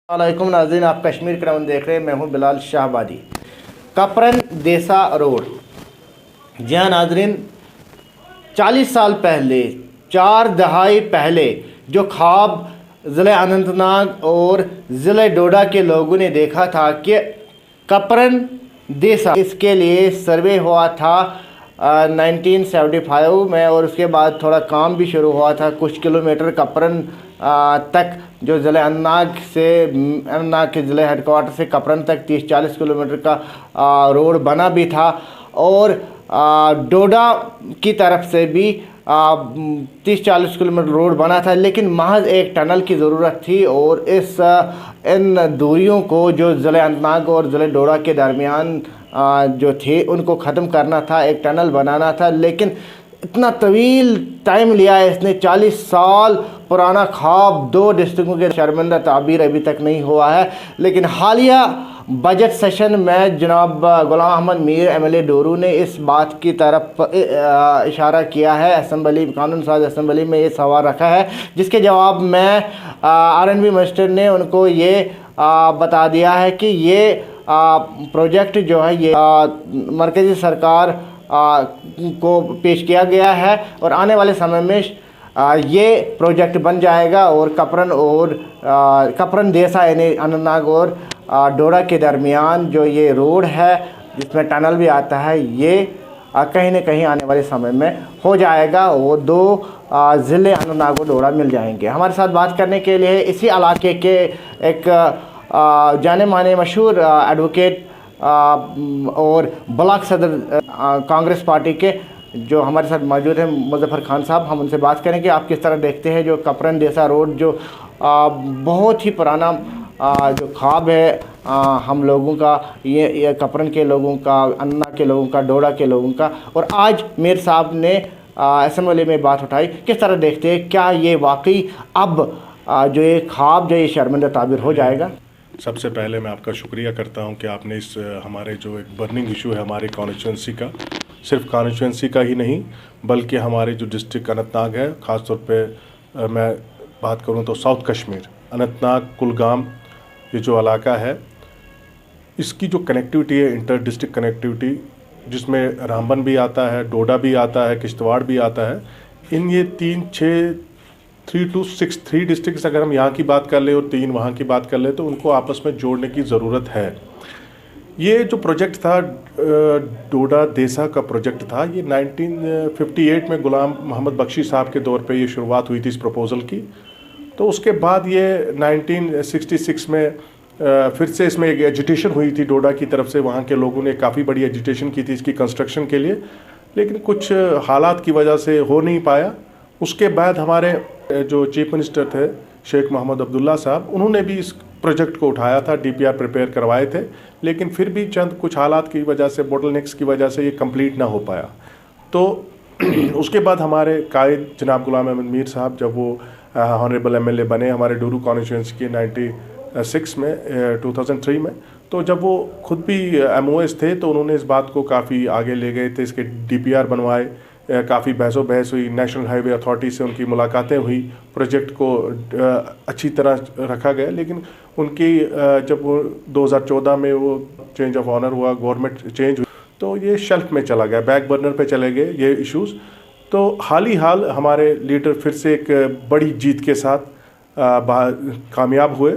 वालेकुम नाज़रीन, आप कश्मीर क्रम देख रहे हैं। मैं हूं बिलाल शाहबादी। कपरन देसा रोड। जी हाँ नाज़रीन, 40 साल पहले, 4 दहाई पहले जो ख्वाब ज़िले अनंतनाग और ज़िले डोडा के लोगों ने देखा था कि कपरन देसा, इसके लिए सर्वे हुआ था 1975 में, और उसके बाद थोड़ा काम भी शुरू हुआ था। कुछ किलोमीटर कपरन तक जो ज़िले अनंतनाग के ज़िले हेडक्वार्टर से कपरन तक 30-40 किलोमीटर का रोड बना भी था, और डोडा की तरफ से भी 30-40 किलोमीटर रोड बना था। लेकिन महज एक टनल की ज़रूरत थी, और इन दूरियों को जो ज़िले अनंतनाग और ज़िले डोडा के दरमियान जो थे उनको ख़त्म करना था, एक टनल बनाना था। लेकिन इतना तवील टाइम लिया है इसने। 40 साल पुराना ख्वाब 2 डिस्ट्रिक्टों के शर्मिंदा ताबीर अभी तक नहीं हुआ है। लेकिन हालिया बजट सेशन में जनाब गुलाम अहमद मीर MLA डोरू ने इस बात की तरफ इशारा किया है। असम्बली, कानून साज असम्बली में ये सवाल रखा है, जिसके जवाब में R&B मिनिस्टर ने उनको ये बता दिया है कि ये प्रोजेक्ट जो है ये मरकज़ी सरकार को पेश किया गया है, और आने वाले समय में ये प्रोजेक्ट बन जाएगा, और कपरन देसा यानी अनंतनाग और डोडा के दरमियान जो ये रोड है जिसमें टनल भी आता है, ये कहीं न कहीं आने वाले समय में हो जाएगा। वो 2 ज़िले अनंतनाग और डोडा मिल जाएंगे। हमारे साथ बात करने के लिए इसी इलाके के एक जाने माने मशहूर एडवोकेट और ब्लॉक सदर कांग्रेस पार्टी के जो हमारे साथ मौजूद हैं, मुज़फ़्फ़र खान साहब। हम उनसे बात करें कि आप किस तरह देखते हैं जो कपरन देसा रोड, जो बहुत ही पुराना जो ख्वाब है हम लोगों का, ये कपरन के लोगों का, अन्ना के लोगों का, डोडा के लोगों का, और आज मीर साहब ने असम्बली में बात उठाई। किस तरह देखते हैं, क्या ये वाकई अब जो ये ख्वाब, जो ये शर्मिंदा ताबीर हो जाएगा? सबसे पहले मैं आपका शुक्रिया करता हूं कि आपने इस हमारे जो एक बर्निंग इशू है हमारी कॉन्स्टिट्यूंसी का, सिर्फ कॉन्स्टिट्यूंसी का ही नहीं बल्कि हमारे जो डिस्ट्रिक्ट अनंतनाग है, ख़ास तौर पे मैं बात करूं तो साउथ कश्मीर, अनंतनाग, कुलगाम, ये जो इलाका है, इसकी जो कनेक्टिविटी है, इंटर डिस्ट्रिक्ट कनेक्टिविटी, जिसमें रामबन भी आता है, डोडा भी आता है, किश्तवाड़ भी आता है, इन ये 3 डिस्ट्रिक्ट्स अगर हम यहाँ की बात कर ले और 3 वहाँ की बात कर ले तो उनको आपस में जोड़ने की ज़रूरत है। ये जो प्रोजेक्ट था, डोडा देसा का प्रोजेक्ट था, ये 1958 में गुलाम मोहम्मद बख्शी साहब के दौर पे ये शुरुआत हुई थी इस प्रपोज़ल की। तो उसके बाद ये 1966 में फिर से इसमें एक एजिटेशन हुई थी डोडा की तरफ से। वहाँ के लोगों ने काफ़ी बड़ी एजिटेशन की थी इसकी कंस्ट्रक्शन के लिए, लेकिन कुछ हालात की वजह से हो नहीं पाया। उसके बाद हमारे जो चीफ मिनिस्टर थे शेख मोहम्मद अब्दुल्ला साहब, उन्होंने भी इस प्रोजेक्ट को उठाया था, DPR प्रिपेयर करवाए थे, लेकिन फिर भी चंद कुछ हालात की वजह से, बोटलनेक्स की वजह से ये कंप्लीट ना हो पाया। तो उसके बाद हमारे कायद जनाब गुलाम अहमद मीर साहब, जब वो ऑनरेबल MLA बने हमारे डोरू कॉन्स्टिट्यूंसी के 96 में 2003 में, तो जब वो खुद भी MOS थे तो उन्होंने इस बात को काफ़ी आगे ले गए थे। इसके DPR बनवाए, काफ़ी बहस हुई, नेशनल हाईवे अथॉरिटी से उनकी मुलाकातें हुई, प्रोजेक्ट को अच्छी तरह रखा गया। लेकिन उनकी जब वो 2014 में वो चेंज ऑफ ऑनर हुआ, गवर्नमेंट चेंज हुई, तो ये शेल्फ में चला गया, बैक बर्नर पे चले गए ये इश्यूज़। तो हाल हमारे लीडर फिर से एक बड़ी जीत के साथ कामयाब हुए।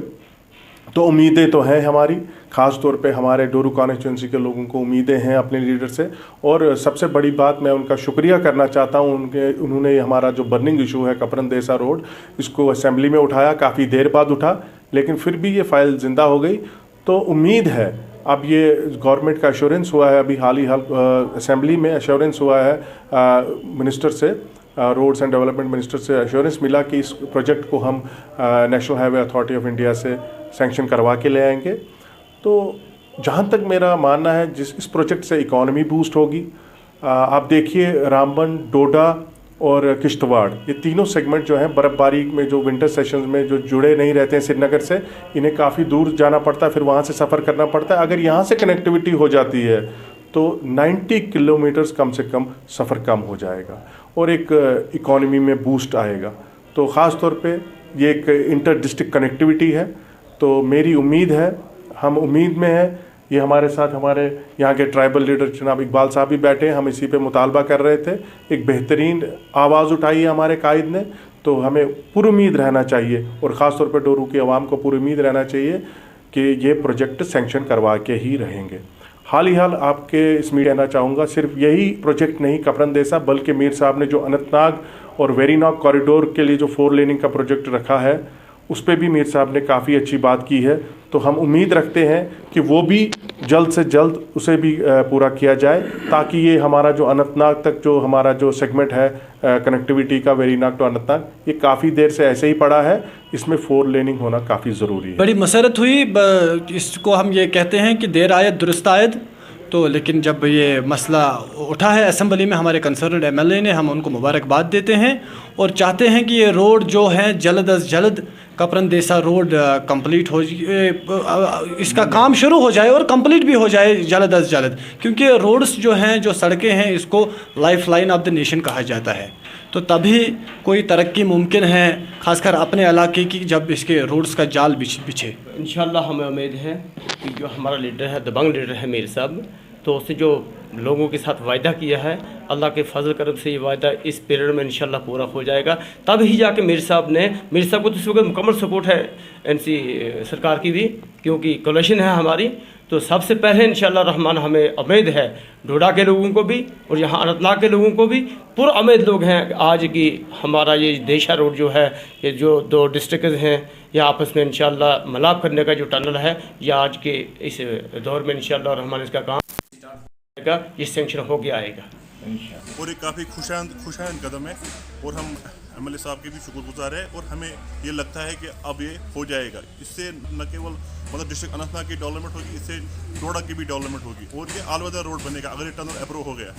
तो उम्मीदें तो हैं हमारी, ख़ास तौर पे हमारे डोरू कॉन्स्टिट्यूंसी के लोगों को उम्मीदें हैं अपने लीडर से। और सबसे बड़ी बात, मैं उनका शुक्रिया करना चाहता हूं, उन्होंने हमारा जो बर्निंग इशू है कपरन देसा रोड, इसको असेंबली में उठाया, काफ़ी देर बाद उठा, लेकिन फिर भी ये फाइल ज़िंदा हो गई। तो उम्मीद है, अब ये गवर्नमेंट का एश्योरेंस हुआ है, अभी हाल असेंबली में एश्योरेंस हुआ है मिनिस्टर से, रोड्स एंड डेवलपमेंट मिनिस्टर से एश्योरेंस मिला कि इस प्रोजेक्ट को हम national highway authority of India से सैंक्शन करवा के ले आएंगे। तो जहाँ तक मेरा मानना है, इस प्रोजेक्ट से इकॉनमी बूस्ट होगी। आप देखिए, रामबन, डोडा और किश्तवाड़, ये तीनों सेगमेंट जो हैं बर्फ़बारी में, जो विंटर सेशंस में जो जुड़े नहीं रहते हैं श्रीनगर से, इन्हें काफ़ी दूर जाना पड़ता है, फिर वहाँ से सफ़र करना पड़ता है। अगर यहाँ से कनेक्टिविटी हो जाती है तो 90 किलोमीटर्स कम से कम सफ़र कम हो जाएगा और एक इकॉनमी में बूस्ट आएगा। तो ख़ास तौर पे ये एक इंटर डिस्ट्रिक्ट कनेक्टिविटी है। तो मेरी उम्मीद है, हम उम्मीद में हैं, ये हमारे साथ हमारे यहाँ के ट्राइबल लीडर जनाब इकबाल साहब भी बैठे हैं, हम इसी पे मुतालबा कर रहे थे। एक बेहतरीन आवाज़ उठाई है हमारे कायद ने, तो हमें पूरी उम्मीद रहना चाहिए और ख़ास तौर पर डोरू की आवाम को पूरी उम्मीद रहना चाहिए कि ये प्रोजेक्ट सेंक्शन करवा के ही रहेंगे। हाल ही हाल आपके इस मीडिया कहना चाहूँगा, सिर्फ यही प्रोजेक्ट नहीं कपरन देसा, बल्कि मीर साहब ने जो अनंतनाग और वेरीनाग कॉरिडोर के लिए जो 4 लेनिंग का प्रोजेक्ट रखा है, उस पर भी मीर साहब ने काफ़ी अच्छी बात की है। तो हम उम्मीद रखते हैं कि वो भी जल्द से जल्द उसे भी पूरा किया जाए, ताकि ये हमारा जो अनंतनाग तक जो हमारा जो सेगमेंट है कनेक्टिविटी का, वेरीनाग टू अनंतनाग, ये काफ़ी देर से ऐसे ही पड़ा है, इसमें 4 लेनिंग होना काफ़ी ज़रूरी है। बड़ी मसरत हुई, इसको हम ये कहते हैं कि देर आयत दुरुस्त आयत। तो लेकिन जब ये मसला उठा है असेंबली में, हमारे कंसर्न MLA ने, हम उनको मुबारकबाद देते हैं और चाहते हैं कि ये रोड जो है जल्द अज जल्द कपरन देसा रोड कंप्लीट हो, इसका काम शुरू हो जाए और कंप्लीट भी हो जाए जल्द अज जल्द, क्योंकि रोड्स जो हैं, जो सड़कें हैं, इसको life line of the nation कहा जाता है। तो तभी कोई तरक्की मुमकिन है, खासकर अपने इलाके की, जब इसके रोड्स का जाल बिछे। इंशाल्लाह हमें उम्मीद है कि जो हमारा लीडर है, दबंग लीडर है मीर साहब, तो उसने जो लोगों के साथ वायदा किया है, अल्लाह के फजल करम से ये वायदा इस पीरियड में इंशाल्लाह पूरा हो जाएगा। तब ही जाके मीर साहब को तो इस वक्त मुकम्मल सपोर्ट है NC सरकार की भी, क्योंकि कोलिशन है हमारी। तो सबसे पहले इंशाल्लाह रहमान हमें उम्मीद है डोडा के लोगों को भी और यहाँ अनंतनाग के लोगों को भी पूरा उम्मीद लोग हैं आज की हमारा ये देशा रोड जो है, ये जो 2 डिस्ट्रिक्ट हैं, या आपस में इंशाल्लाह मिलाप करने का जो टनल है, या आज के इस दौर में इंशाल्लाह रहमान इसका काम ये सेंक्शन हो गया आएगा और ये काफ़ी खुशाइन कदम है और हम MLA साहब के भी शुक्रगुजार है और हमें ये लगता है कि अब ये हो जाएगा। इससे न केवल मतलब डिस्ट्रिक्ट अनंतनाग की डेवलपमेंट होगी, इससे डोडा की भी डेवलपमेंट होगी और ये आलवदा रोड बनेगा अगर ये टनल अप्रूव हो गया।